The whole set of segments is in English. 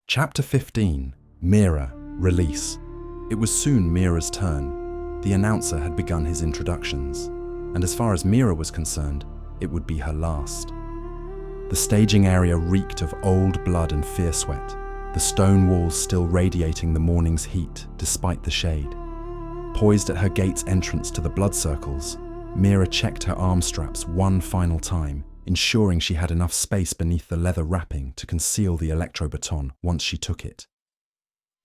Chapter 15, Mira, Release. It was soon Mira's turn. The announcer had begun his introductions, and as far as Mira was concerned, it would be her last. The staging area reeked of old blood and fear sweat, the stone walls still radiating the morning's heat despite the shade. Poised at her gate's entrance to the blood circles, Mira checked her arm straps one final time, ensuring she had enough space beneath the leather wrapping to conceal the electrobaton once she took it.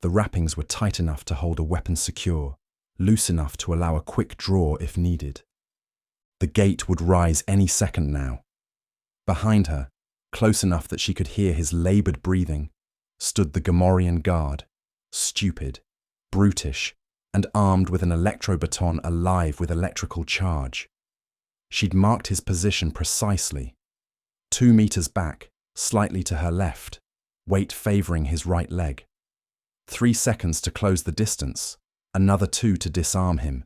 The wrappings were tight enough to hold a weapon secure, loose enough to allow a quick draw if needed. The gate would rise any second now. Behind her, close enough that she could hear his laboured breathing, stood the Gamorrean guard, stupid, brutish, and armed with an electrobaton alive with electrical charge. She'd marked his position precisely. 2 meters back, slightly to her left, weight favouring his right leg. 3 seconds to close the distance, another 2 to disarm him,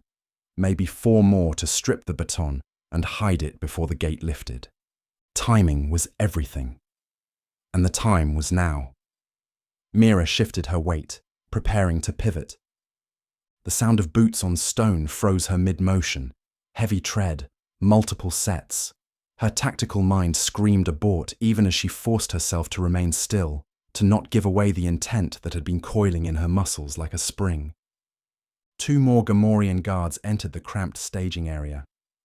maybe 4 more to strip the baton and hide it before the gate lifted. Timing was everything. And the time was now. Mira shifted her weight, preparing to pivot. The sound of boots on stone froze her mid-motion, heavy tread, multiple sets. Her tactical mind screamed abort even as she forced herself to remain still, to not give away the intent that had been coiling in her muscles like a spring. 2 more Gamorrean guards entered the cramped staging area,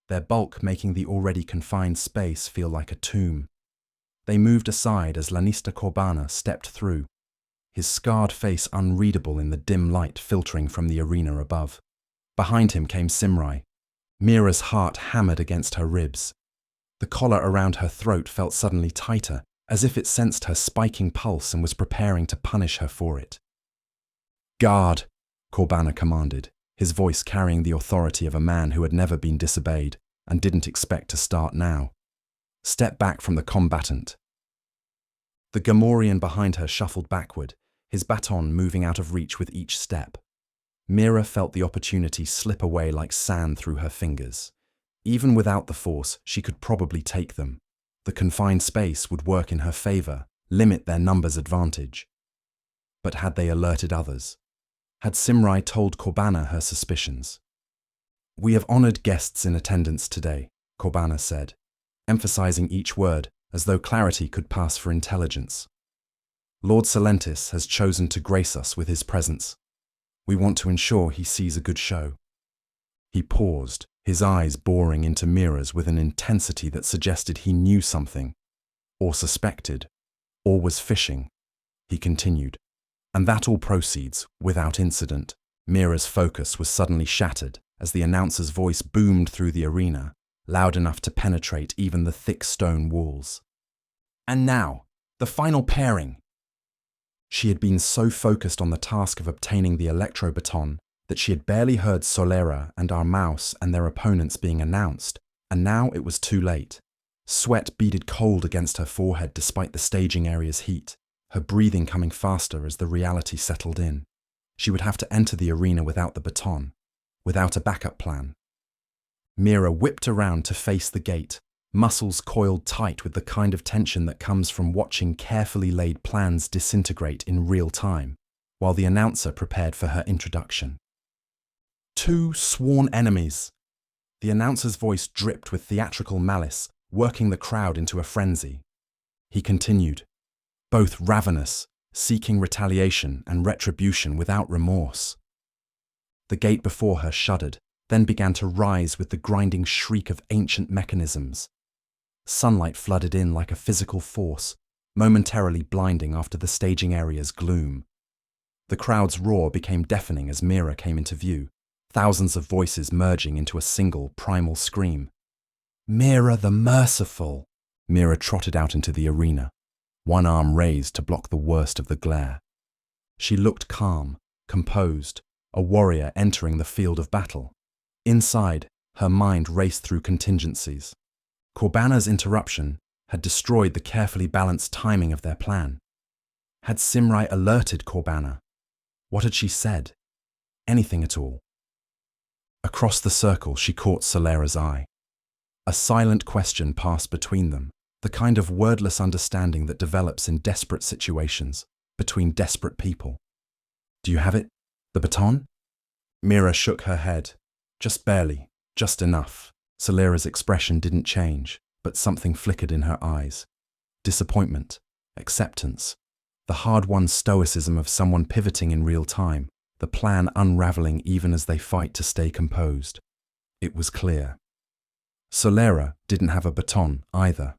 their bulk making the already confined space feel like a tomb. They moved aside as Lanista Corbana stepped through, his scarred face unreadable in the dim light filtering from the arena above. Behind him came Simrai. Mira's heart hammered against her ribs. The collar around her throat felt suddenly tighter, as if it sensed her spiking pulse and was preparing to punish her for it. "Guard," Corbana commanded, his voice carrying the authority of a man who had never been disobeyed and didn't expect to start now. "Step back from the combatant." The Gamorrean behind her shuffled backward, his baton moving out of reach with each step. Mira felt the opportunity slip away like sand through her fingers. Even without the force, she could probably take them. The confined space would work in her favour, limit their numbers' advantage. But had they alerted others? Had Simrai told Corbana her suspicions? "We have honoured guests in attendance today," Corbana said, emphasising each word as though clarity could pass for intelligence. "Lord Salentis has chosen to grace us with his presence. We want to ensure he sees a good show." He paused, his eyes boring into Mira's with an intensity that suggested he knew something, or suspected, or was fishing. He continued, "And that all proceeds without incident." Mira's focus was suddenly shattered as the announcer's voice boomed through the arena, loud enough to penetrate even the thick stone walls. "And now, the final pairing." She had been so focused on the task of obtaining the electrobaton that she had barely heard Solera and Armaus and their opponents being announced, and now it was too late. Sweat beaded cold against her forehead despite the staging area's heat, her breathing coming faster as the reality settled in. She would have to enter the arena without the baton, without a backup plan. Mira whipped around to face the gate, muscles coiled tight with the kind of tension that comes from watching carefully laid plans disintegrate in real time, while the announcer prepared for her introduction. 2 sworn enemies. The announcer's voice dripped with theatrical malice, working the crowd into a frenzy. He continued, "Both ravenous, seeking retaliation and retribution without remorse." The gate before her shuddered, then began to rise with the grinding shriek of ancient mechanisms. Sunlight flooded in like a physical force, momentarily blinding after the staging area's gloom. The crowd's roar became deafening as Mira came into view, thousands of voices merging into a single primal scream. "Mira the Merciful!" Mira trotted out into the arena, one arm raised to block the worst of the glare. She looked calm, composed, a warrior entering the field of battle. Inside, her mind raced through contingencies. Corbana's interruption had destroyed the carefully balanced timing of their plan. Had Simrai alerted Corbana? What had she said? Anything at all? Across the circle she caught Solera's eye. A silent question passed between them, the kind of wordless understanding that develops in desperate situations, between desperate people. Do you have it? The baton? Mira shook her head. Just barely, just enough. Solera's expression didn't change, but something flickered in her eyes. Disappointment, acceptance, the hard-won stoicism of someone pivoting in real time, the plan unraveling even as they fight to stay composed. It was clear. Solera didn't have a baton either.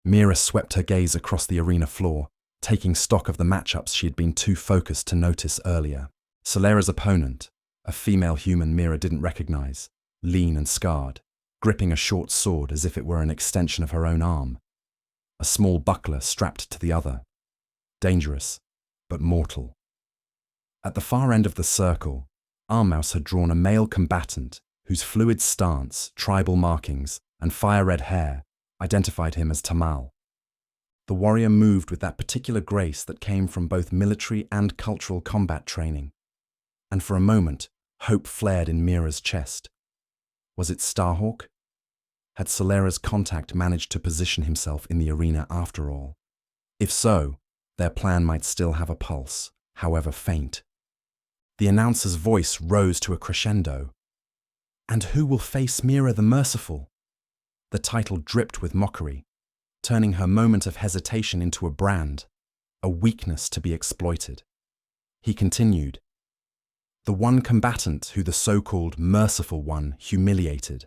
Mira swept her gaze across the arena floor, taking stock of the matchups she had been too focused to notice earlier. Solera's opponent, a female human Mira didn't recognize, lean and scarred, gripping a short sword as if it were an extension of her own arm. A small buckler strapped to the other. Dangerous, but mortal. At the far end of the circle, Armmouse had drawn a male combatant whose fluid stance, tribal markings, and fire-red hair identified him as Tamal. The warrior moved with that particular grace that came from both military and cultural combat training. And for a moment, hope flared in Mira's chest. Was it Starhawk? Had Solera's contact managed to position himself in the arena after all? If so, their plan might still have a pulse, however faint. The announcer's voice rose to a crescendo. And who will face Mira the Merciful? The title dripped with mockery, turning her moment of hesitation into a brand, a weakness to be exploited. He continued. The one combatant who the so-called Merciful One humiliated.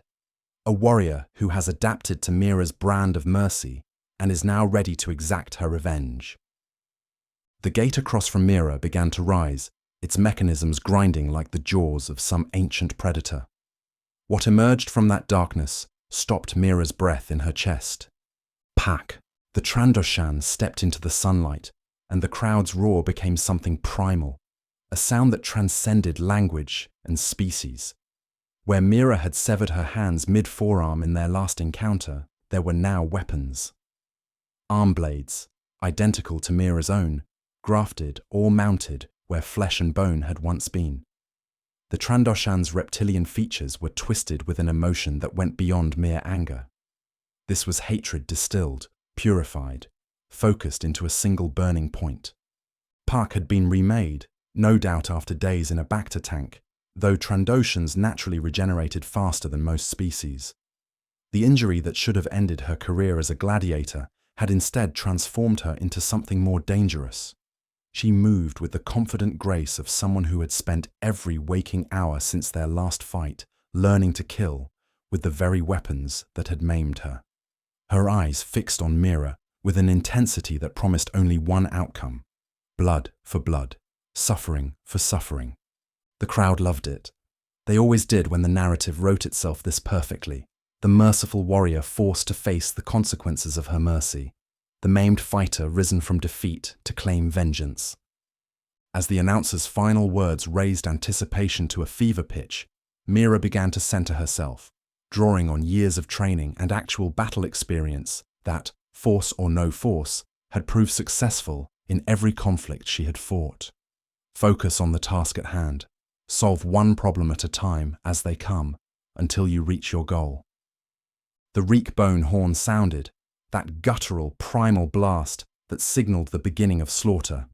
A warrior who has adapted to Mira's brand of mercy and is now ready to exact her revenge. The gate across from Mira began to rise, its mechanisms grinding like the jaws of some ancient predator. What emerged from that darkness stopped Mira's breath in her chest. Pack, the Trandoshan stepped into the sunlight, and the crowd's roar became something primal, a sound that transcended language and species. Where Mira had severed her hands mid-forearm in their last encounter, there were now weapons. Arm blades, identical to Mira's own, grafted or mounted where flesh and bone had once been. The Trandoshan's reptilian features were twisted with an emotion that went beyond mere anger. This was hatred distilled, purified, focused into a single burning point. Park had been remade, no doubt after days in a Bacta tank, though Trandoshans naturally regenerated faster than most species. The injury that should have ended her career as a gladiator had instead transformed her into something more dangerous. She moved with the confident grace of someone who had spent every waking hour since their last fight learning to kill with the very weapons that had maimed her. Her eyes fixed on Mira with an intensity that promised only one outcome: blood for blood, suffering for suffering. The crowd loved it. They always did when the narrative wrote itself this perfectly. The merciful warrior forced to face the consequences of her mercy. The maimed fighter risen from defeat to claim vengeance. As the announcer's final words raised anticipation to a fever pitch, Mira began to center herself, drawing on years of training and actual battle experience that, force or no force, had proved successful in every conflict she had fought. Focus on the task at hand. Solve one problem at a time as they come, until you reach your goal. The reek bone horn sounded, that guttural, primal blast that signaled the beginning of slaughter.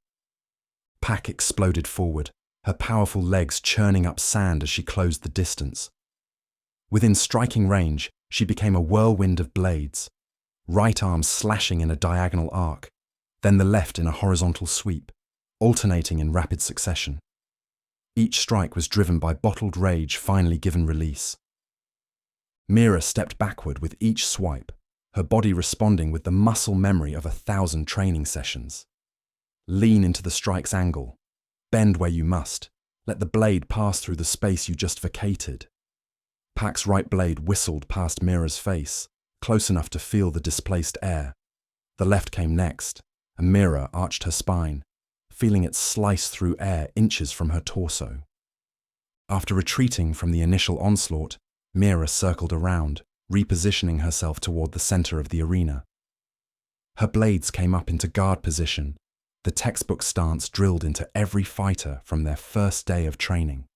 Pack exploded forward, her powerful legs churning up sand as she closed the distance. Within striking range, she became a whirlwind of blades, right arm slashing in a diagonal arc, then the left in a horizontal sweep, alternating in rapid succession. Each strike was driven by bottled rage finally given release. Mira stepped backward with each swipe, her body responding with the muscle memory of 1,000 training sessions. Lean into the strike's angle. Bend where you must. Let the blade pass through the space you just vacated. Pack's right blade whistled past Mira's face, close enough to feel the displaced air. The left came next, and Mira arched her spine, feeling it slice through air inches from her torso. After retreating from the initial onslaught, Mira circled around, repositioning herself toward the center of the arena. Her blades came up into guard position, the textbook stance drilled into every fighter from their first day of training.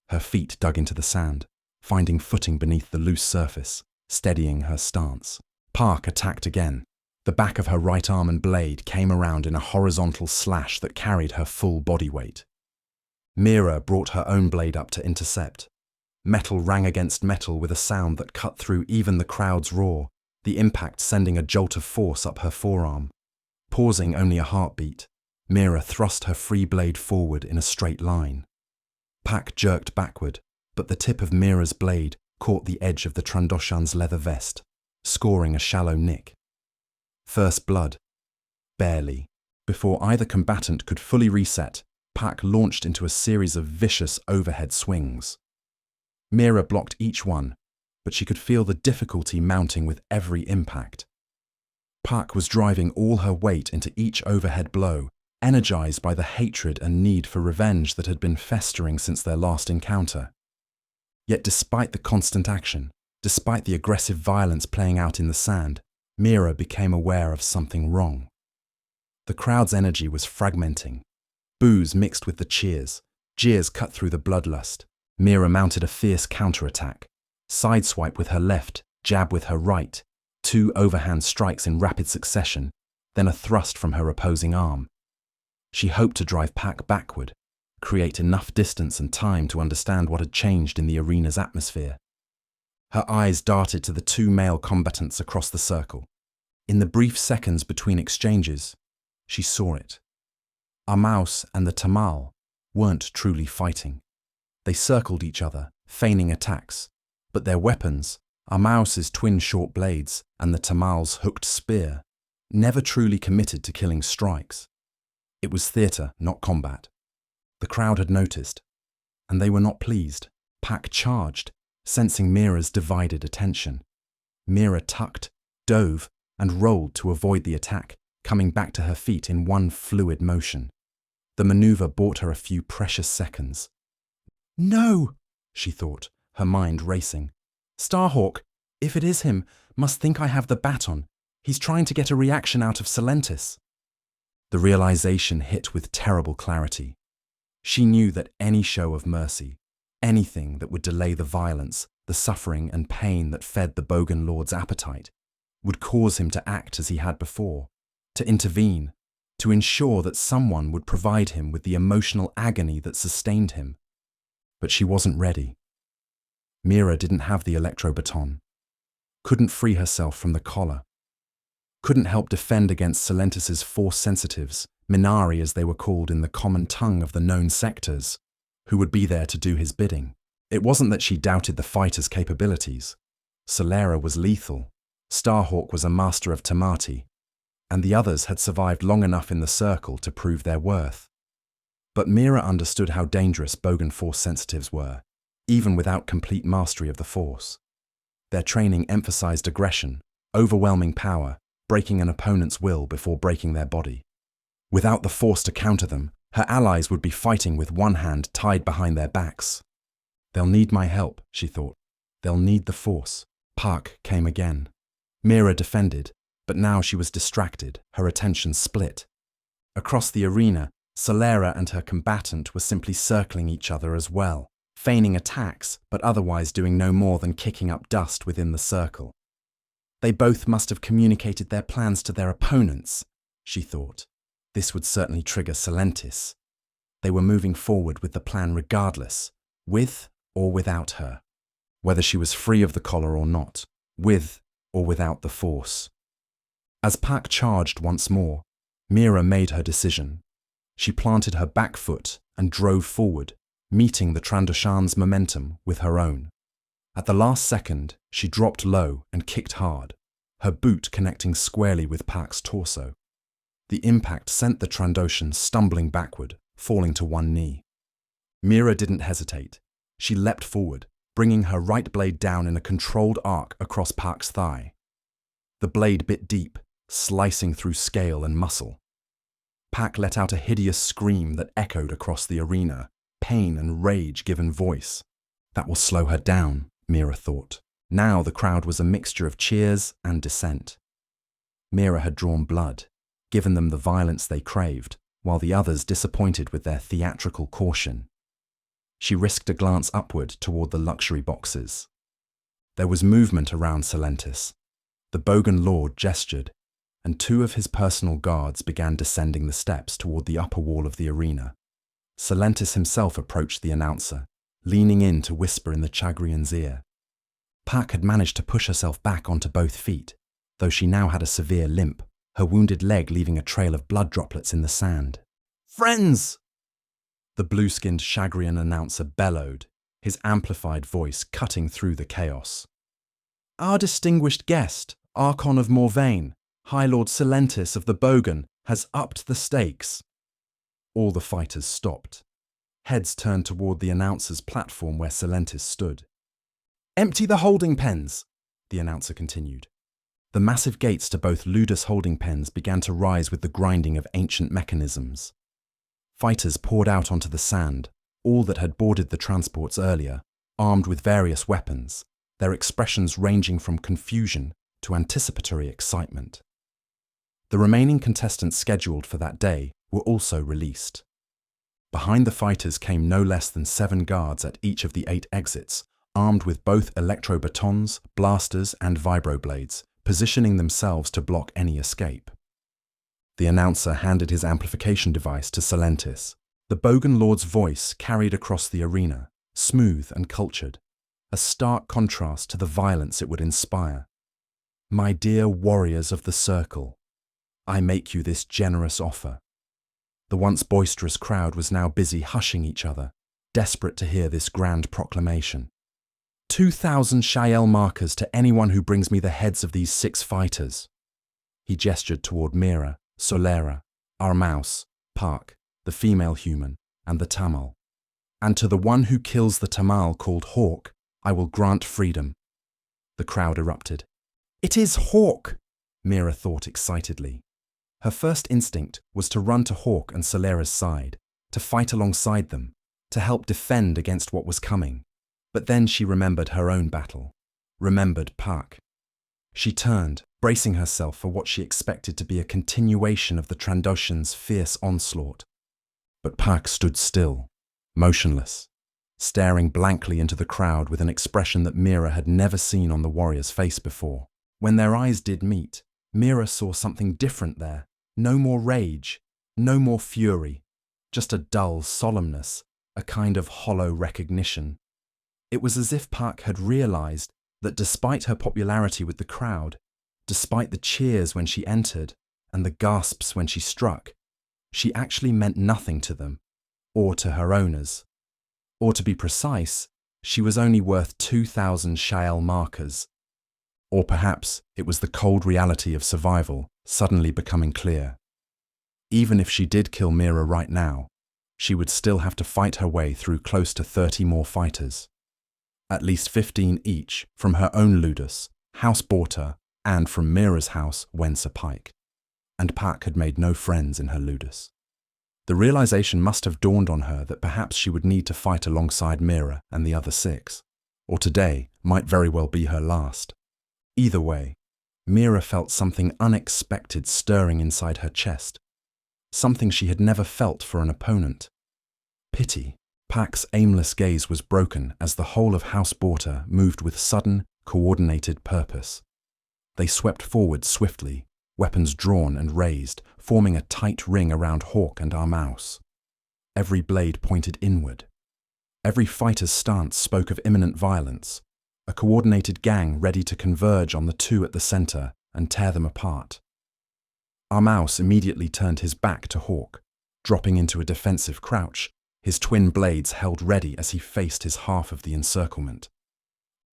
Her feet dug into the sand, finding footing beneath the loose surface, steadying her stance. Park attacked again, The back of her right arm and blade came around in a horizontal slash that carried her full body weight. Mira brought her own blade up to intercept. Metal rang against metal with a sound that cut through even the crowd's roar, the impact sending a jolt of force up her forearm. Pausing only a heartbeat, Mira thrust her free blade forward in a straight line. Pac jerked backward, but the tip of Mira's blade caught the edge of the Trandoshan's leather vest, scoring a shallow nick. First blood. Barely. Before either combatant could fully reset, Pac launched into a series of vicious overhead swings. Mira blocked each one, but she could feel the difficulty mounting with every impact. Pac was driving all her weight into each overhead blow, energized by the hatred and need for revenge that had been festering since their last encounter. Yet despite the constant action, despite the aggressive violence playing out in the sand, Mira became aware of something wrong. The crowd's energy was fragmenting. Boos mixed with the cheers, jeers cut through the bloodlust. Mira mounted a fierce counterattack. Sideswipe with her left, jab with her right, 2 overhand strikes in rapid succession, then a thrust from her opposing arm. She hoped to drive Pac backward, create enough distance and time to understand what had changed in the arena's atmosphere. Her eyes darted to the 2 male combatants across the circle. In the brief seconds between exchanges, she saw it. Amaus and the Tamal weren't truly fighting. They circled each other, feigning attacks, but their weapons, Amaus's twin short blades and the Tamal's hooked spear, never truly committed to killing strikes. It was theatre, not combat. The crowd had noticed, and they were not pleased. Pac charged, sensing Mira's divided attention. Mira tucked, dove, and rolled to avoid the attack, coming back to her feet in one fluid motion. The maneuver bought her a few precious seconds. No, she thought, her mind racing. Starhawk, if it is him, must think I have the baton. He's trying to get a reaction out of Salentis. The realization hit with terrible clarity. She knew that any show of mercy, anything that would delay the violence, the suffering and pain that fed the Bogan Lord's appetite, would cause him to act as he had before, to intervene, to ensure that someone would provide him with the emotional agony that sustained him. But she wasn't ready. Mira didn't have the electro-baton, couldn't free herself from the collar, couldn't help defend against Salentis' force sensitives, Minari as they were called in the common tongue of the known sectors, who would be there to do his bidding. It wasn't that she doubted the fighter's capabilities. Solera was lethal, Starhawk was a master of Tamati, and the others had survived long enough in the circle to prove their worth. But Mira understood how dangerous Bogan force sensitives were, even without complete mastery of the force. Their training emphasized aggression, overwhelming power, breaking an opponent's will before breaking their body. Without the force to counter them, her allies would be fighting with one hand tied behind their backs. They'll need my help, she thought. They'll need the force. Pac came again. Mira defended, but now she was distracted, her attention split. Across the arena, Solera and her combatant were simply circling each other as well, feigning attacks, but otherwise doing no more than kicking up dust within the circle. They both must have communicated their plans to their opponents, she thought. This would certainly trigger Salentis. They were moving forward with the plan regardless, with or without her. Whether she was free of the collar or not, with or without the force. As Pac charged once more, Mira made her decision. She planted her back foot and drove forward, meeting the Trandoshan's momentum with her own. At the last second, she dropped low and kicked hard, her boot connecting squarely with Pac's torso. The impact sent the Trandoshan stumbling backward, falling to one knee. Mira didn't hesitate. She leapt forward, bringing her right blade down in a controlled arc across Pac's thigh. The blade bit deep, slicing through scale and muscle. Pac let out a hideous scream that echoed across the arena, pain and rage given voice. That will slow her down, Mira thought. Now the crowd was a mixture of cheers and dissent. Mira had drawn blood, given them the violence they craved, while the others disappointed with their theatrical caution. She risked a glance upward toward the luxury boxes. There was movement around Salentis. The Bogan Lord gestured, and 2 of his personal guards began descending the steps toward the upper wall of the arena. Salentis himself approached the announcer, leaning in to whisper in the Chagrian's ear. Pak had managed to push herself back onto both feet, though she now had a severe limp, her wounded leg leaving a trail of blood droplets in the sand. "Friends!" the blue-skinned Chagrian announcer bellowed, his amplified voice cutting through the chaos. "Our distinguished guest, Archon of Morvain, High Lord Salentis of the Bogan, has upped the stakes." All the fighters stopped. Heads turned toward the announcer's platform where Salentis stood. "Empty the holding pens," the announcer continued. The massive gates to both Ludus holding pens began to rise with the grinding of ancient mechanisms. Fighters poured out onto the sand, all that had boarded the transports earlier, armed with various weapons, their expressions ranging from confusion to anticipatory excitement. The remaining contestants scheduled for that day were also released. Behind the fighters came no less than 7 guards at each of the 8 exits, armed with both electro-batons, blasters and vibroblades, positioning themselves to block any escape. The announcer handed his amplification device to Salentis. The Bogan Lord's voice carried across the arena, smooth and cultured, a stark contrast to the violence it would inspire. "My dear warriors of the Circle, I make you this generous offer." The once boisterous crowd was now busy hushing each other, desperate to hear this grand proclamation. 2,000 Shael markers to anyone who brings me the heads of these 6 fighters." He gestured toward Mira, Solera, our mouse, Park, the female human, and the Tamal. "And to the one who kills the Tamal called Hawk, I will grant freedom." The crowd erupted. "It is Hawk!" Mira thought excitedly. Her first instinct was to run to Hawk and Solera's side, to fight alongside them, to help defend against what was coming. But then she remembered her own battle, remembered Park. She turned, bracing herself for what she expected to be a continuation of the Trandoshans' fierce onslaught. But Park stood still, motionless, staring blankly into the crowd with an expression that Mira had never seen on the warrior's face before. When their eyes did meet, Mira saw something different there. No more rage, no more fury, just a dull solemnness, a kind of hollow recognition. It was as if Park had realized that despite her popularity with the crowd, despite the cheers when she entered and the gasps when she struck, she actually meant nothing to them, or to her owners. Or to be precise, she was only worth 2,000 Shael markers. Or perhaps it was the cold reality of survival suddenly becoming clear. Even if she did kill Mira right now, she would still have to fight her way through close to 30 more fighters. At least 15 each from her own Ludus, House Borta, and from Mira's house, Wensa Pike. And Park had made no friends in her Ludus. The realization must have dawned on her that perhaps she would need to fight alongside Mira and the other 6, or today might very well be her last. Either way, Mira felt something unexpected stirring inside her chest, something she had never felt for an opponent. Pity. Pak's aimless gaze was broken as the whole of House Borta moved with sudden, coordinated purpose. They swept forward swiftly, weapons drawn and raised, forming a tight ring around Hawk and our mouse. Every blade pointed inward. Every fighter's stance spoke of imminent violence, a coordinated gang ready to converge on the 2 at the center and tear them apart. Our mouse immediately turned his back to Hawk, dropping into a defensive crouch, his twin blades held ready as he faced his half of the encirclement.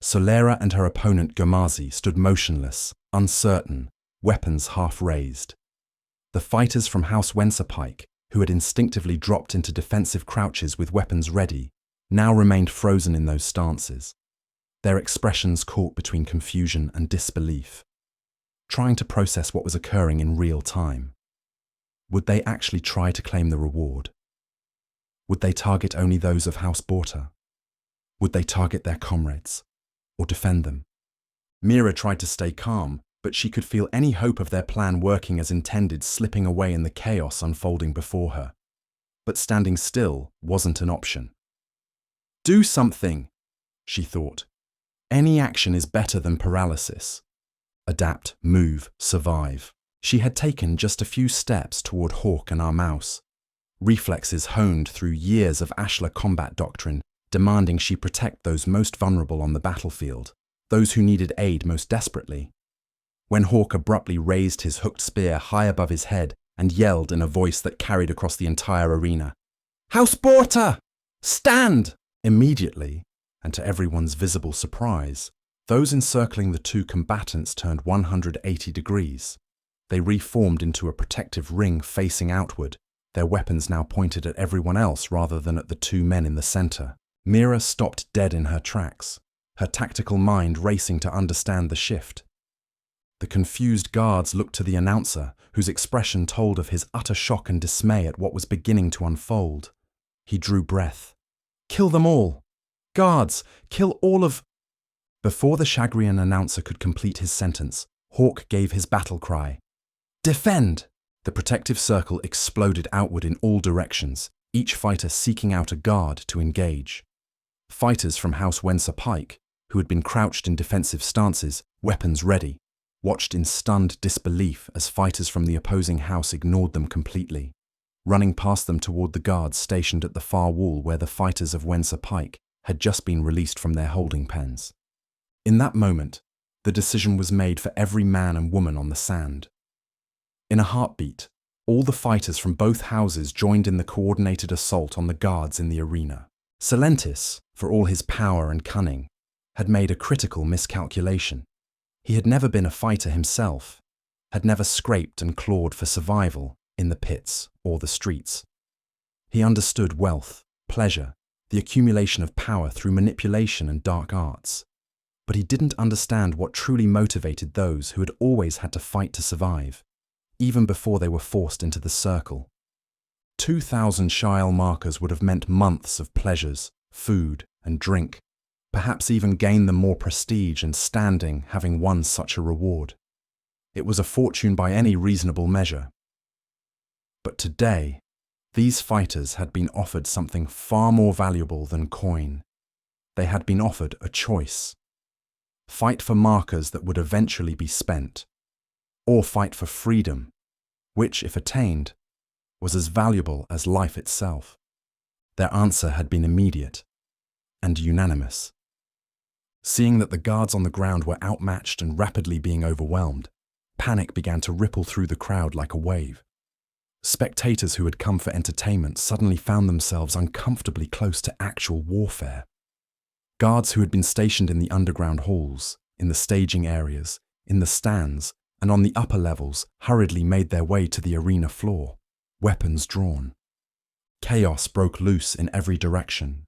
Solera and her opponent Gamazi stood motionless, uncertain, weapons half raised. The fighters from House Wensa Pike, who had instinctively dropped into defensive crouches with weapons ready, now remained frozen in those stances, their expressions caught between confusion and disbelief, trying to process what was occurring in real time. Would they actually try to claim the reward? Would they target only those of House Borta? Would they target their comrades, or defend them? Mira tried to stay calm, but she could feel any hope of their plan working as intended slipping away in the chaos unfolding before her. But standing still wasn't an option. "Do something," she thought. "Any action is better than paralysis. Adapt, move, survive. She had taken just a few steps toward Hawk and our mouse, reflexes honed through years of Ashlar combat doctrine, demanding she protect those most vulnerable on the battlefield, those who needed aid most desperately. When Hawk abruptly raised his hooked spear high above his head and yelled in a voice that carried across the entire arena, "House Borta! Stand!" Immediately, and to everyone's visible surprise, those encircling the two combatants turned 180 degrees. They reformed into a protective ring facing outward, their weapons now pointed at everyone else rather than at the two men in the center. Mira stopped dead in her tracks, her tactical mind racing to understand the shift. The confused guards looked to the announcer, whose expression told of his utter shock and dismay at what was beginning to unfold. He drew breath. "Kill them all! Guards, kill all of—" Before the Shagrian announcer could complete his sentence, Hawk gave his battle cry. "Defend!" The protective circle exploded outward in all directions, each fighter seeking out a guard to engage. Fighters from House Wenser Pike, who had been crouched in defensive stances, weapons ready, watched in stunned disbelief as fighters from the opposing house ignored them completely, running past them toward the guards stationed at the far wall where the fighters of Wenser Pike had just been released from their holding pens. In that moment, the decision was made for every man and woman on the sand. In a heartbeat, all the fighters from both houses joined in the coordinated assault on the guards in the arena. Salentis, for all his power and cunning, had made a critical miscalculation. He had never been a fighter himself, had never scraped and clawed for survival in the pits or the streets. He understood wealth, pleasure, the accumulation of power through manipulation and dark arts. But he didn't understand what truly motivated those who had always had to fight to survive, even before they were forced into the circle. 2,000 Shial markers would have meant months of pleasures, food and drink, perhaps even gain them more prestige and standing having won such a reward. It was a fortune by any reasonable measure. But today, these fighters had been offered something far more valuable than coin. They had been offered a choice. Fight for markers that would eventually be spent, or fight for freedom, which, if attained, was as valuable as life itself. Their answer had been immediate and unanimous. Seeing that the guards on the ground were outmatched and rapidly being overwhelmed, panic began to ripple through the crowd like a wave. Spectators who had come for entertainment suddenly found themselves uncomfortably close to actual warfare. Guards who had been stationed in the underground halls, in the staging areas, in the stands, and on the upper levels hurriedly made their way to the arena floor, weapons drawn. Chaos broke loose in every direction.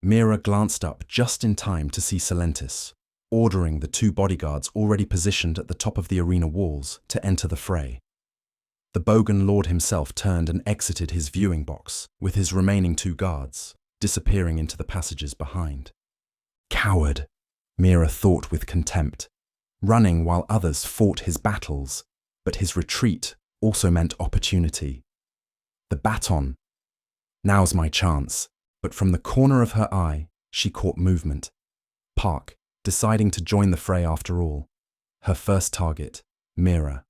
Mira glanced up just in time to see Salentis, ordering the two bodyguards already positioned at the top of the arena walls to enter the fray. The Bogan lord himself turned and exited his viewing box, with his remaining two guards, disappearing into the passages behind. Coward, Mira thought with contempt, running while others fought his battles, but his retreat also meant opportunity. The baton. Now's my chance. But from the corner of her eye, she caught movement. Park, deciding to join the fray after all. Her first target, Mira.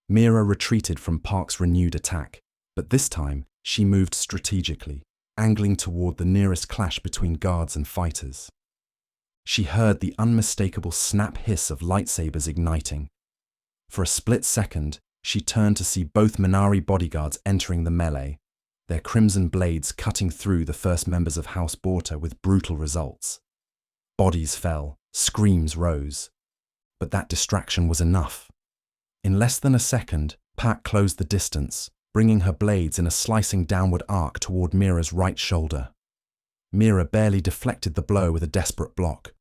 Mira retreated from Park's renewed attack, but this time she moved strategically, angling toward the nearest clash between guards and fighters. She heard the unmistakable snap hiss of lightsabers igniting. For a split second, she turned to see both Minari bodyguards entering the melee, their crimson blades cutting through the first members of House Borta with brutal results. Bodies fell, screams rose. But that distraction was enough. In less than a second, Pak closed the distance, bringing her blades in a slicing downward arc toward Mira's right shoulder. Mira barely deflected the blow with a desperate block,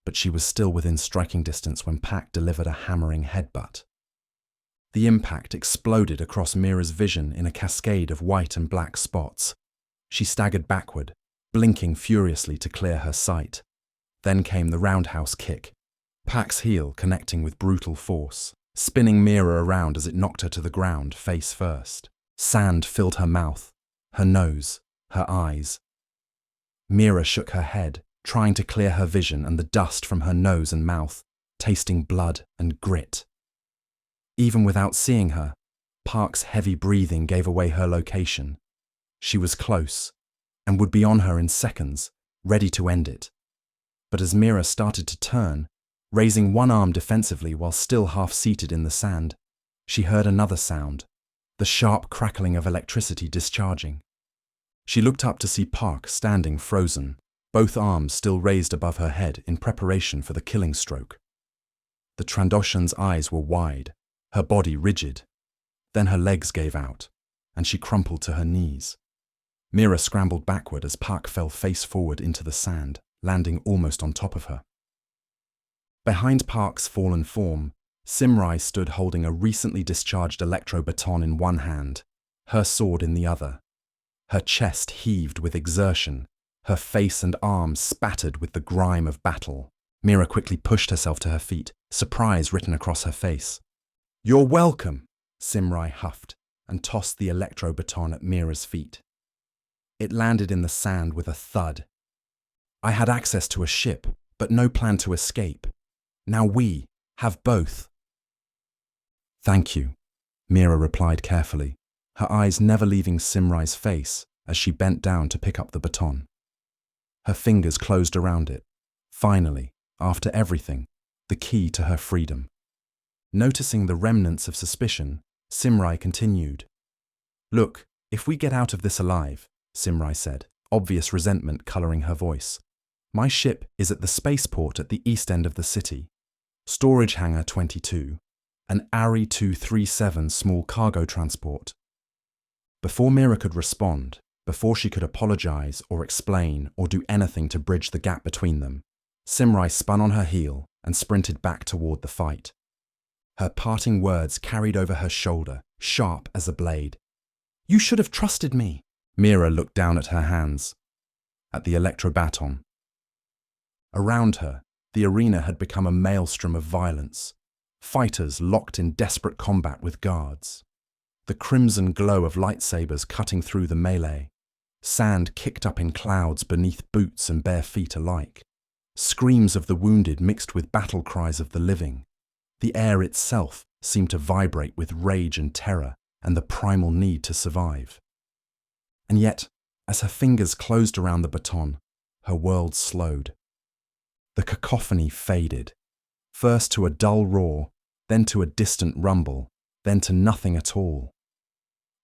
but she was still within striking distance when Pak delivered a hammering headbutt. The impact exploded across Mira's vision in a cascade of white and black spots. She staggered backward, blinking furiously to clear her sight. Then came the roundhouse kick, Pak's heel connecting with brutal force, spinning Mira around as it knocked her to the ground face first. Sand filled her mouth, her nose, her eyes. Mira shook her head, trying to clear her vision and the dust from her nose and mouth, tasting blood and grit. Even without seeing her, Park's heavy breathing gave away her location. She was close, and would be on her in seconds, ready to end it. But as Mira started to turn, raising one arm defensively while still half-seated in the sand, she heard another sound, the sharp crackling of electricity discharging. She looked up to see Park standing frozen, both arms still raised above her head in preparation for the killing stroke. The Trandoshan's eyes were wide, her body rigid. Then her legs gave out, and she crumpled to her knees. Mira scrambled backward as Park fell face forward into the sand, landing almost on top of her. Behind Park's fallen form, Simrai stood holding a recently discharged electro-baton in one hand, her sword in the other. Her chest heaved with exertion, her face and arms spattered with the grime of battle. Mira quickly pushed herself to her feet, surprise written across her face. "You're welcome," Simrai huffed, and tossed the electro-baton at Mira's feet. It landed in the sand with a thud. "I had access to a ship, but no plan to escape. Now we have both." "Thank you," Mira replied carefully, her eyes never leaving Simrai's face as she bent down to pick up the baton. Her fingers closed around it. Finally, after everything, the key to her freedom. Noticing the remnants of suspicion, Simrai continued. "Look, if we get out of this alive," Simrai said, obvious resentment coloring her voice, "my ship is at the spaceport at the east end of the city. Storage Hangar 22, an ARI 237 small cargo transport." Before Mira could respond, before she could apologize or explain or do anything to bridge the gap between them, Simrai spun on her heel and sprinted back toward the fight. Her parting words carried over her shoulder, sharp as a blade. "You should have trusted me." Mira looked down at her hands, at the electro-baton. Around her, the arena had become a maelstrom of violence, fighters locked in desperate combat with guards. The crimson glow of lightsabers cutting through the melee, sand kicked up in clouds beneath boots and bare feet alike, screams of the wounded mixed with battle cries of the living. The air itself seemed to vibrate with rage and terror and the primal need to survive. And yet, as her fingers closed around the baton, her world slowed. The cacophony faded, first to a dull roar, then to a distant rumble, then to nothing at all.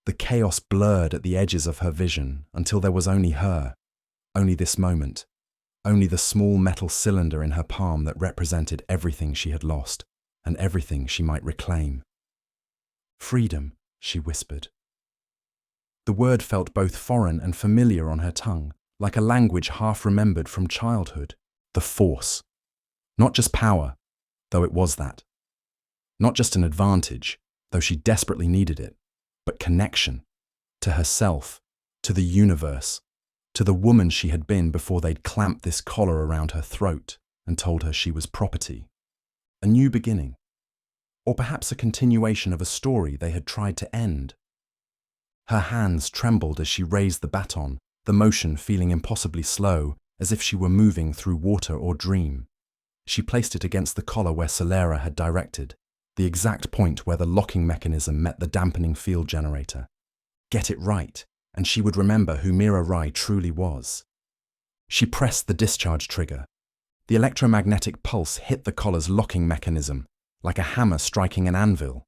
The chaos blurred at the edges of her vision until there was only her, only this moment, only the small metal cylinder in her palm that represented everything she had lost and everything she might reclaim. "Freedom," she whispered. The word felt both foreign and familiar on her tongue, like a language half remembered from childhood. The Force. Not just power, though it was that. Not just an advantage, though she desperately needed it, but connection. To herself, to the universe, to the woman she had been before they'd clamped this collar around her throat and told her she was property. A new beginning. Or perhaps a continuation of a story they had tried to end. Her hands trembled as she raised the baton, the motion feeling impossibly slow, as if she were moving through water or dream. She placed it against the collar where Solera had directed, the exact point where the locking mechanism met the dampening field generator. Get it right, and she would remember who Mira Rai truly was. She pressed the discharge trigger. The electromagnetic pulse hit the collar's locking mechanism, like a hammer striking an anvil.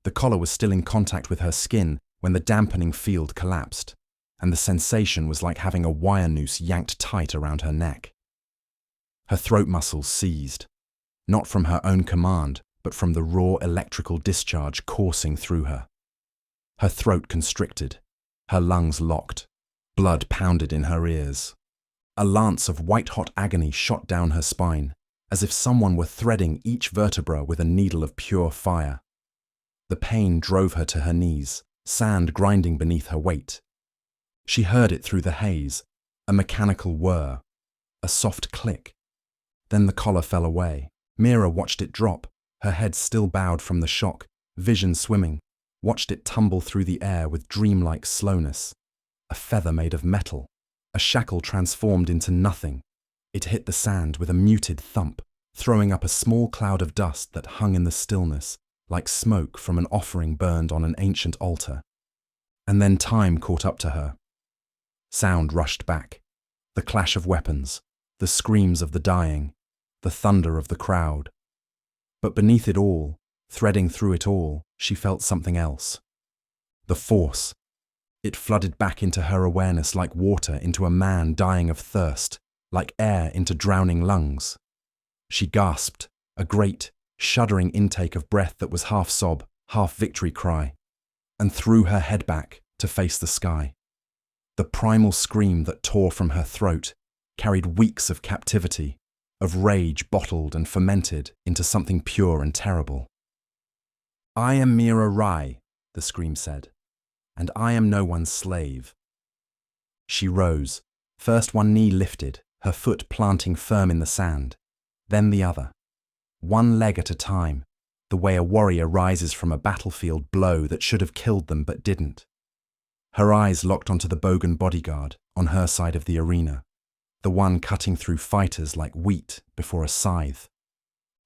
The collar was still in contact with her skin when the dampening field collapsed, and the sensation was like having a wire noose yanked tight around her neck. Her throat muscles seized, not from her own command, but from the raw electrical discharge coursing through her. Her throat constricted, her lungs locked, blood pounded in her ears. A lance of white-hot agony shot down her spine, as if someone were threading each vertebra with a needle of pure fire. The pain drove her to her knees, sand grinding beneath her weight. She heard it through the haze, a mechanical whir, a soft click. Then the collar fell away. Mira watched it drop, her head still bowed from the shock, vision swimming, watched it tumble through the air with dreamlike slowness. A feather made of metal, a shackle transformed into nothing. It hit the sand with a muted thump, throwing up a small cloud of dust that hung in the stillness, like smoke from an offering burned on an ancient altar. And then time caught up to her. Sound rushed back. The clash of weapons, the screams of the dying, the thunder of the crowd. But beneath it all, threading through it all, she felt something else. The force. It flooded back into her awareness like water into a man dying of thirst, like air into drowning lungs. She gasped, a great, shuddering intake of breath that was half sob, half victory cry, and threw her head back to face the sky. The primal scream that tore from her throat carried weeks of captivity, of rage bottled and fermented into something pure and terrible. "I am Mira Rai," the scream said, "and I am no one's slave." She rose, first one knee lifted, her foot planting firm in the sand, then the other, one leg at a time, the way a warrior rises from a battlefield blow that should have killed them but didn't. Her eyes locked onto the Bogan bodyguard on her side of the arena, the one cutting through fighters like wheat before a scythe.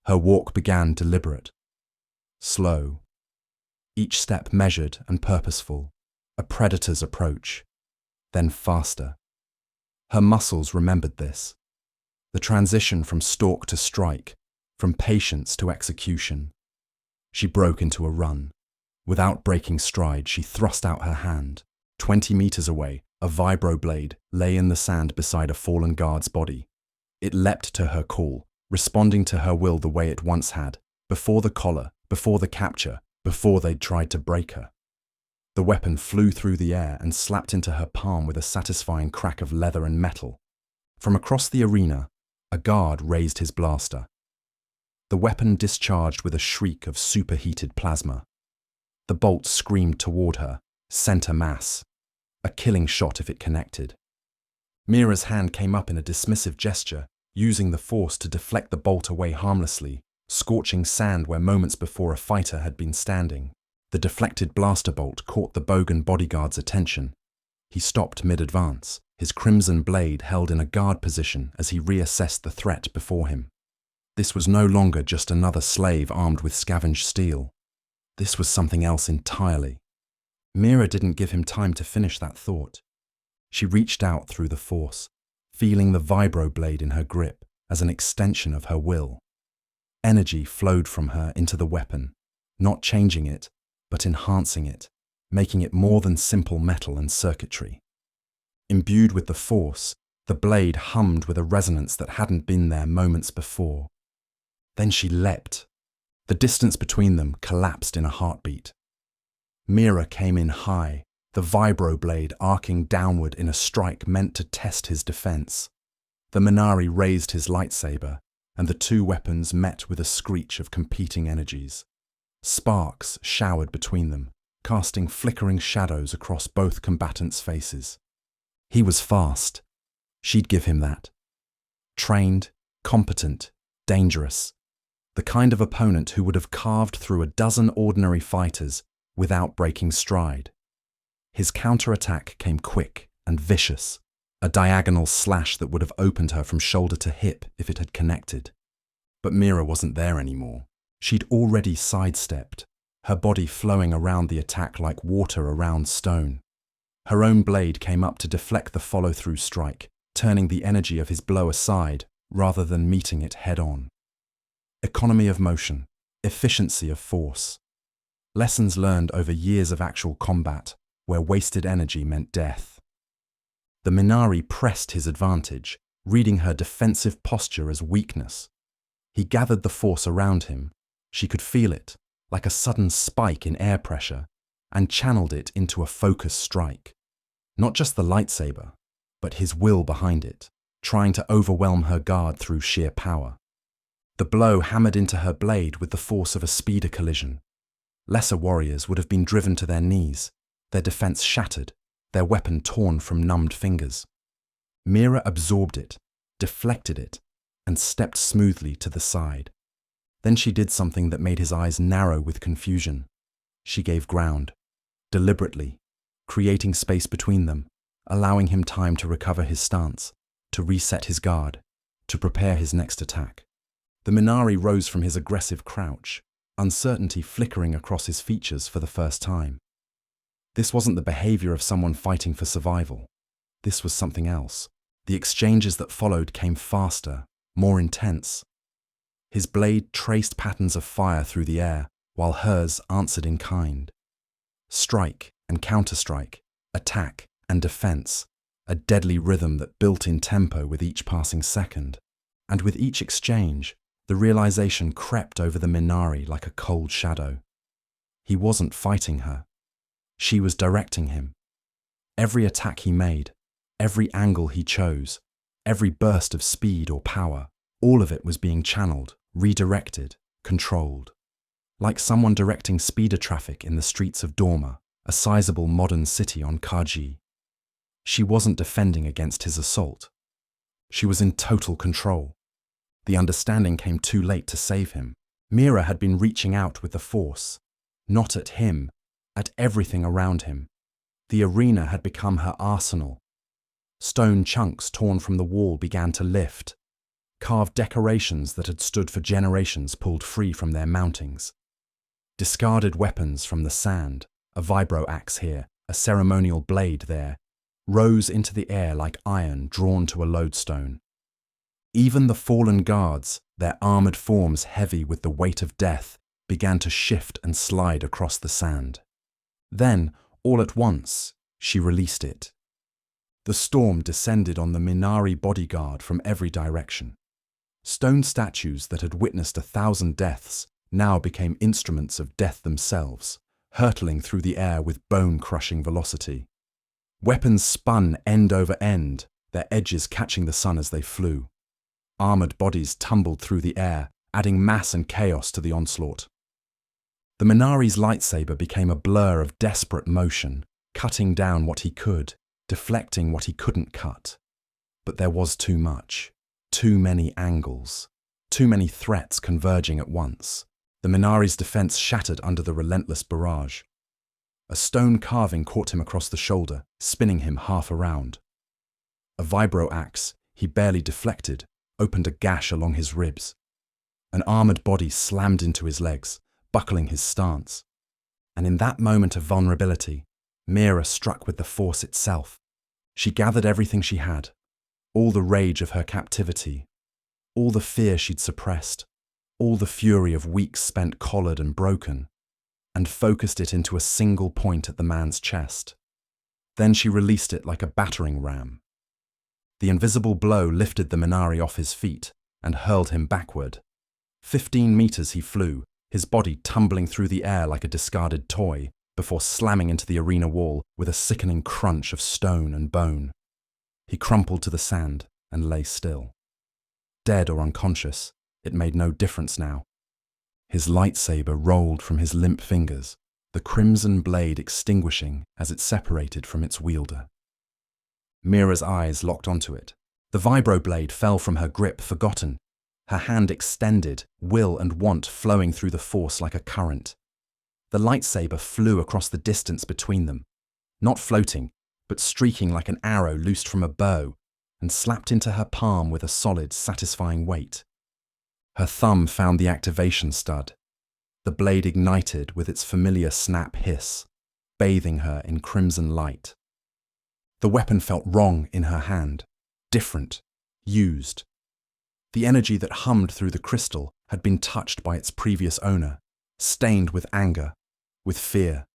Her walk began deliberate, slow, each step measured and purposeful, a predator's approach, then faster. Her muscles remembered this. The transition from stalk to strike, from patience to execution. She broke into a run. Without breaking stride, she thrust out her hand. 20 meters away, a vibroblade lay in the sand beside a fallen guard's body. It leapt to her call, responding to her will the way it once had, before the collar, before the capture, before they'd tried to break her. The weapon flew through the air and slapped into her palm with a satisfying crack of leather and metal. From across the arena, a guard raised his blaster. The weapon discharged with a shriek of superheated plasma. The bolt screamed toward her, center mass. A killing shot if it connected. Mira's hand came up in a dismissive gesture, using the force to deflect the bolt away harmlessly, scorching sand where moments before a fighter had been standing. The deflected blaster bolt caught the Bogan bodyguard's attention. He stopped mid-advance, his crimson blade held in a guard position as he reassessed the threat before him. This was no longer just another slave armed with scavenged steel. This was something else entirely. Mira didn't give him time to finish that thought. She reached out through the force, feeling the vibroblade in her grip as an extension of her will. Energy flowed from her into the weapon, not changing it, but enhancing it, making it more than simple metal and circuitry. Imbued with the force, the blade hummed with a resonance that hadn't been there moments before. Then she leapt. The distance between them collapsed in a heartbeat. Mira came in high, the vibroblade arcing downward in a strike meant to test his defense. The Minari raised his lightsaber, and the two weapons met with a screech of competing energies. Sparks showered between them, casting flickering shadows across both combatants' faces. He was fast. She'd give him that. Trained, competent, dangerous. The kind of opponent who would have carved through a dozen ordinary fighters without breaking stride. His counterattack came quick and vicious, a diagonal slash that would have opened her from shoulder to hip if it had connected. But Mira wasn't there anymore. She'd already sidestepped, her body flowing around the attack like water around stone. Her own blade came up to deflect the follow-through strike, turning the energy of his blow aside rather than meeting it head-on. Economy of motion, efficiency of force. Lessons learned over years of actual combat, where wasted energy meant death. The Minari pressed his advantage, reading her defensive posture as weakness. He gathered the force around him. She could feel it, like a sudden spike in air pressure, and channeled it into a focused strike. Not just the lightsaber, but his will behind it, trying to overwhelm her guard through sheer power. The blow hammered into her blade with the force of a speeder collision. Lesser warriors would have been driven to their knees, their defense shattered, their weapon torn from numbed fingers. Mira absorbed it, deflected it, and stepped smoothly to the side. Then she did something that made his eyes narrow with confusion. She gave ground, deliberately, creating space between them, allowing him time to recover his stance, to reset his guard, to prepare his next attack. The Minari rose from his aggressive crouch, uncertainty flickering across his features for the first time. This wasn't the behavior of someone fighting for survival. This was something else. The exchanges that followed came faster, more intense. His blade traced patterns of fire through the air, while hers answered in kind. Strike and counterstrike, attack and defense, a deadly rhythm that built in tempo with each passing second. And with each exchange, the realization crept over the Minari like a cold shadow. He wasn't fighting her. She was directing him. Every attack he made, every angle he chose, every burst of speed or power, all of it was being channeled, redirected, controlled. Like someone directing speeder traffic in the streets of Dorma, a sizable modern city on Kaji. She wasn't defending against his assault. She was in total control. The understanding came too late to save him. Mira had been reaching out with the force, not at him, at everything around him. The arena had become her arsenal. Stone chunks torn from the wall began to lift. Carved decorations that had stood for generations pulled free from their mountings. Discarded weapons from the sand, a vibro axe here, a ceremonial blade there, rose into the air like iron drawn to a lodestone. Even the fallen guards, their armored forms heavy with the weight of death, began to shift and slide across the sand. Then, all at once, she released it. The storm descended on the Minari bodyguard from every direction. Stone statues that had witnessed 1,000 deaths now became instruments of death themselves, hurtling through the air with bone-crushing velocity. Weapons spun end over end, their edges catching the sun as they flew. Armored bodies tumbled through the air, adding mass and chaos to the onslaught. The Minari's lightsaber became a blur of desperate motion, cutting down what he could, deflecting what he couldn't cut. But there was too much, too many angles, too many threats converging at once. The Minari's defense shattered under the relentless barrage. A stone carving caught him across the shoulder, spinning him half around. A vibro axe, he barely deflected, opened a gash along his ribs. An armored body slammed into his legs, buckling his stance. And in that moment of vulnerability, Mira struck with the force itself. She gathered everything she had, all the rage of her captivity, all the fear she'd suppressed, all the fury of weeks spent collared and broken, and focused it into a single point at the man's chest. Then she released it like a battering ram. The invisible blow lifted the Minari off his feet and hurled him backward. 15 meters he flew, his body tumbling through the air like a discarded toy, before slamming into the arena wall with a sickening crunch of stone and bone. He crumpled to the sand and lay still. Dead or unconscious, it made no difference now. His lightsaber rolled from his limp fingers, the crimson blade extinguishing as it separated from its wielder. Mira's eyes locked onto it. The vibroblade fell from her grip, forgotten. Her hand extended, will and want flowing through the force like a current. The lightsaber flew across the distance between them, not floating, but streaking like an arrow loosed from a bow, and slapped into her palm with a solid, satisfying weight. Her thumb found the activation stud. The blade ignited with its familiar snap hiss, bathing her in crimson light. The weapon felt wrong in her hand, different, used. The energy that hummed through the crystal had been touched by its previous owner, stained with anger, with fear,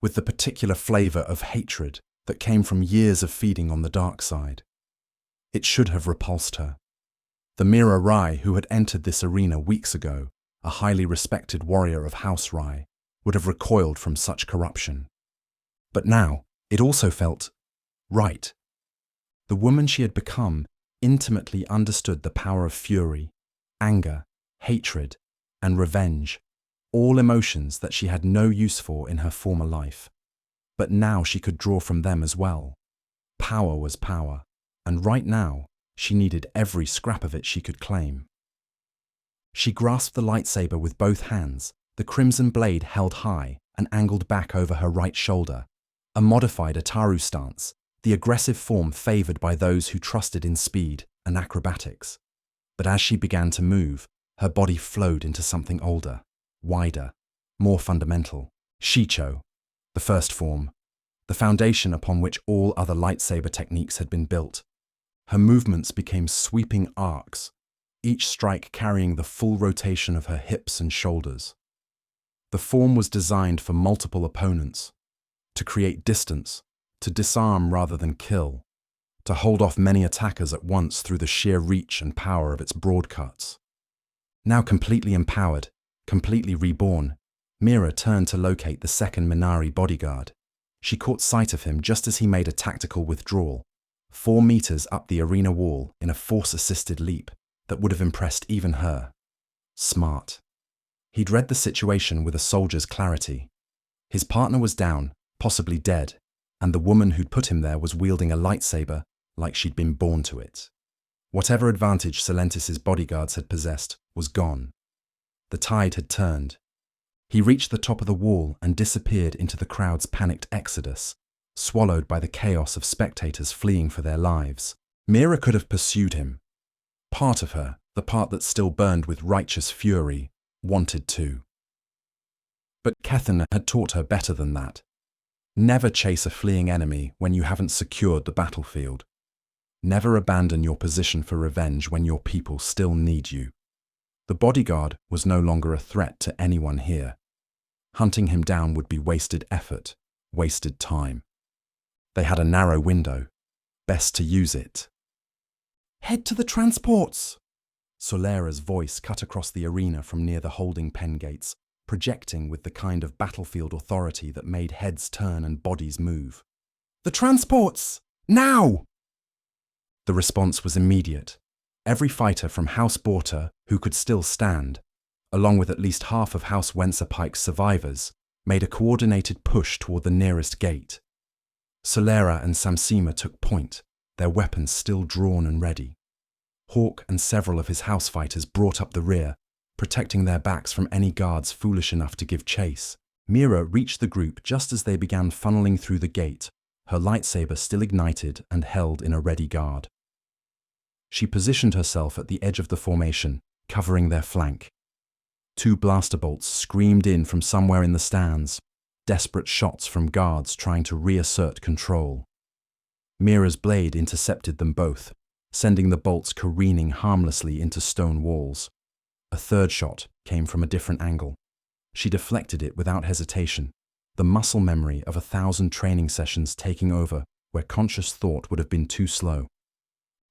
with the particular flavor of hatred that came from years of feeding on the dark side. It should have repulsed her. The Mira Rai who had entered this arena weeks ago, a highly respected warrior of House Rai, would have recoiled from such corruption. But now, it also felt right. The woman she had become intimately understood the power of fury, anger, hatred, and revenge, all emotions that she had no use for in her former life. But now she could draw from them as well. Power was power, and right now, she needed every scrap of it she could claim. She grasped the lightsaber with both hands, the crimson blade held high and angled back over her right shoulder, a modified Ataru stance, the aggressive form favored by those who trusted in speed and acrobatics. But as she began to move, her body flowed into something older, wider, more fundamental. Shicho, the first form, the foundation upon which all other lightsaber techniques had been built. Her movements became sweeping arcs, each strike carrying the full rotation of her hips and shoulders. The form was designed for multiple opponents, to create distance, to disarm rather than kill, to hold off many attackers at once through the sheer reach and power of its broad cuts. Now completely empowered, completely reborn, Mira turned to locate the second Minari bodyguard. She caught sight of him just as he made a tactical withdrawal, 4 meters up the arena wall in a force-assisted leap that would have impressed even her. Smart. He'd read the situation with a soldier's clarity. His partner was down, possibly dead, and the woman who'd put him there was wielding a lightsaber like she'd been born to it. Whatever advantage Salentis' bodyguards had possessed was gone. The tide had turned. He reached the top of the wall and disappeared into the crowd's panicked exodus, swallowed by the chaos of spectators fleeing for their lives. Mira could have pursued him. Part of her, the part that still burned with righteous fury, wanted to. But Kethen had taught her better than that. Never chase a fleeing enemy when you haven't secured the battlefield. Never abandon your position for revenge when your people still need you. The bodyguard was no longer a threat to anyone here. Hunting him down would be wasted effort, wasted time. They had a narrow window. Best to use it. "Head to the transports!" Solera's voice cut across the arena from near the holding pen gates, projecting with the kind of battlefield authority that made heads turn and bodies move. "The transports! Now!" The response was immediate. Every fighter from House Borta who could still stand, along with at least half of House Wenserpike's survivors, made a coordinated push toward the nearest gate. Solera and Samsima took point, their weapons still drawn and ready. Hawk and several of his house fighters brought up the rear, protecting their backs from any guards foolish enough to give chase. Mira reached the group just as they began funneling through the gate, her lightsaber still ignited and held in a ready guard. She positioned herself at the edge of the formation, covering their flank. 2 blaster bolts screamed in from somewhere in the stands, desperate shots from guards trying to reassert control. Mira's blade intercepted them both, sending the bolts careening harmlessly into stone walls. A third shot came from a different angle. She deflected it without hesitation, the muscle memory of 1,000 training sessions taking over where conscious thought would have been too slow.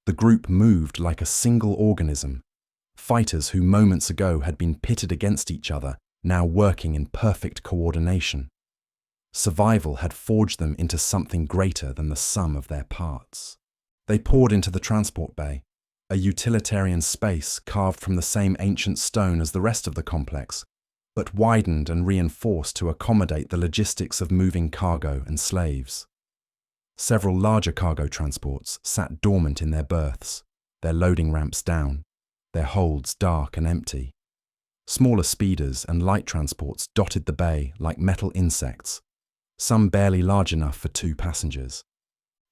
The group moved like a single organism, fighters who moments ago had been pitted against each other, now working in perfect coordination. Survival had forged them into something greater than the sum of their parts. They poured into the transport bay, a utilitarian space carved from the same ancient stone as the rest of the complex, but widened and reinforced to accommodate the logistics of moving cargo and slaves. Several larger cargo transports sat dormant in their berths, their loading ramps down, their holds dark and empty. Smaller speeders and light transports dotted the bay like metal insects, some barely large enough for 2 passengers.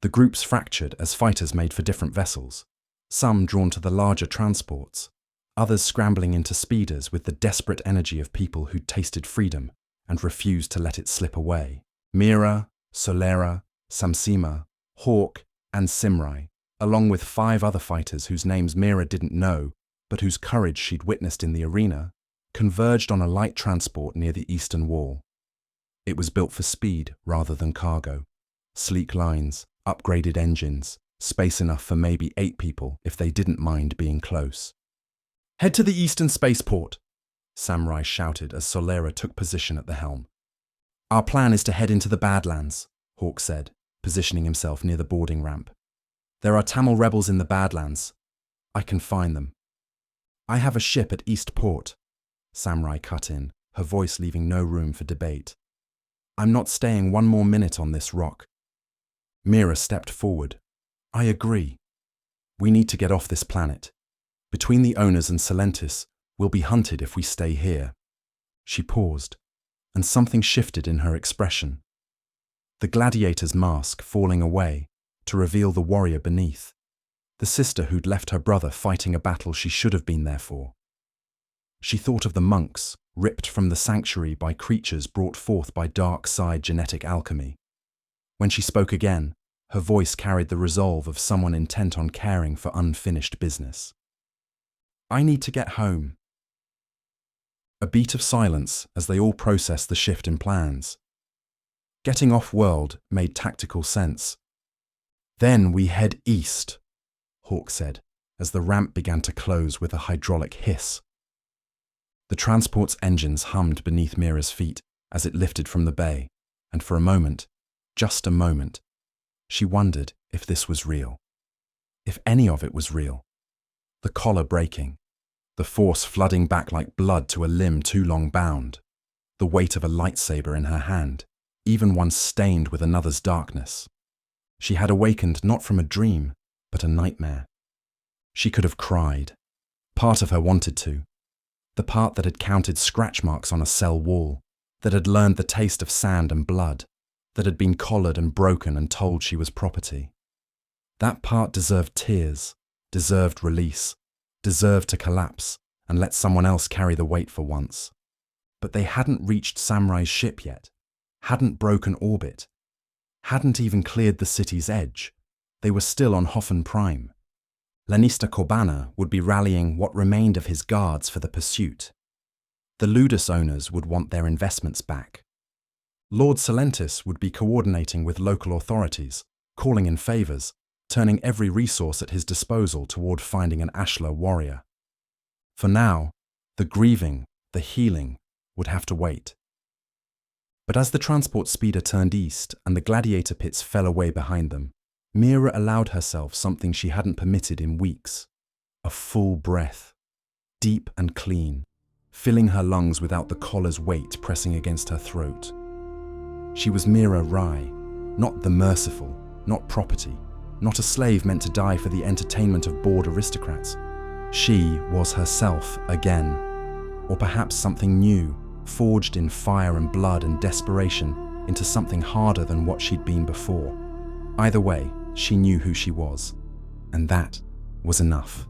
The groups fractured as fighters made for different vessels, some drawn to the larger transports, others scrambling into speeders with the desperate energy of people who'd tasted freedom and refused to let it slip away. Mira, Solera, Samsima, Hawk, and Simrai, along with 5 other fighters whose names Mira didn't know, but whose courage she'd witnessed in the arena, converged on a light transport near the eastern wall. It was built for speed rather than cargo. Sleek lines, upgraded engines, space enough for maybe 8 people if they didn't mind being close. "Head to the eastern spaceport," Samurai shouted as Solera took position at the helm. "Our plan is to head into the Badlands," Hawk said, positioning himself near the boarding ramp. "There are Tamil rebels in the Badlands. I can find them." "I have a ship at East Port," Samurai cut in, her voice leaving no room for debate. "I'm not staying 1 more minute on this rock." Mira stepped forward. "I agree. We need to get off this planet. Between the owners and Salentis, we'll be hunted if we stay here." She paused, and something shifted in her expression. The gladiator's mask falling away to reveal the warrior beneath, the sister who'd left her brother fighting a battle she should have been there for. She thought of the monks, ripped from the sanctuary by creatures brought forth by dark side genetic alchemy. When she spoke again, her voice carried the resolve of someone intent on caring for unfinished business. I need to get home. A beat of silence as they all processed the shift in plans. Getting off-world made tactical sense. Then we head east, Hawk said, as the ramp began to close with a hydraulic hiss. The transport's engines hummed beneath Mira's feet as it lifted from the bay, and for a moment, just a moment, she wondered if this was real. If any of it was real. The collar breaking, the force flooding back like blood to a limb too long bound, the weight of a lightsaber in her hand, even one stained with another's darkness. She had awakened not from a dream, but a nightmare. She could have cried. Part of her wanted to. The part that had counted scratch marks on a cell wall, that had learned the taste of sand and blood, that had been collared and broken and told she was property. That part deserved tears, deserved release, deserved to collapse and let someone else carry the weight for once. But they hadn't reached Samurai's ship yet, hadn't broken orbit, hadn't even cleared the city's edge. They were still on Hoffen Prime. Lanista Corbana would be rallying what remained of his guards for the pursuit. The Ludus owners would want their investments back. Lord Salentis would be coordinating with local authorities, calling in favours, turning every resource at his disposal toward finding an Ashlar warrior. For now, the grieving, the healing, would have to wait. But as the transport speeder turned east and the gladiator pits fell away behind them, Mira allowed herself something she hadn't permitted in weeks. A full breath, deep and clean, filling her lungs without the collar's weight pressing against her throat. She was Mira Rai, not the merciful, not property, not a slave meant to die for the entertainment of bored aristocrats. She was herself again, or perhaps something new, forged in fire and blood and desperation into something harder than what she'd been before. Either way, she knew who she was, and that was enough.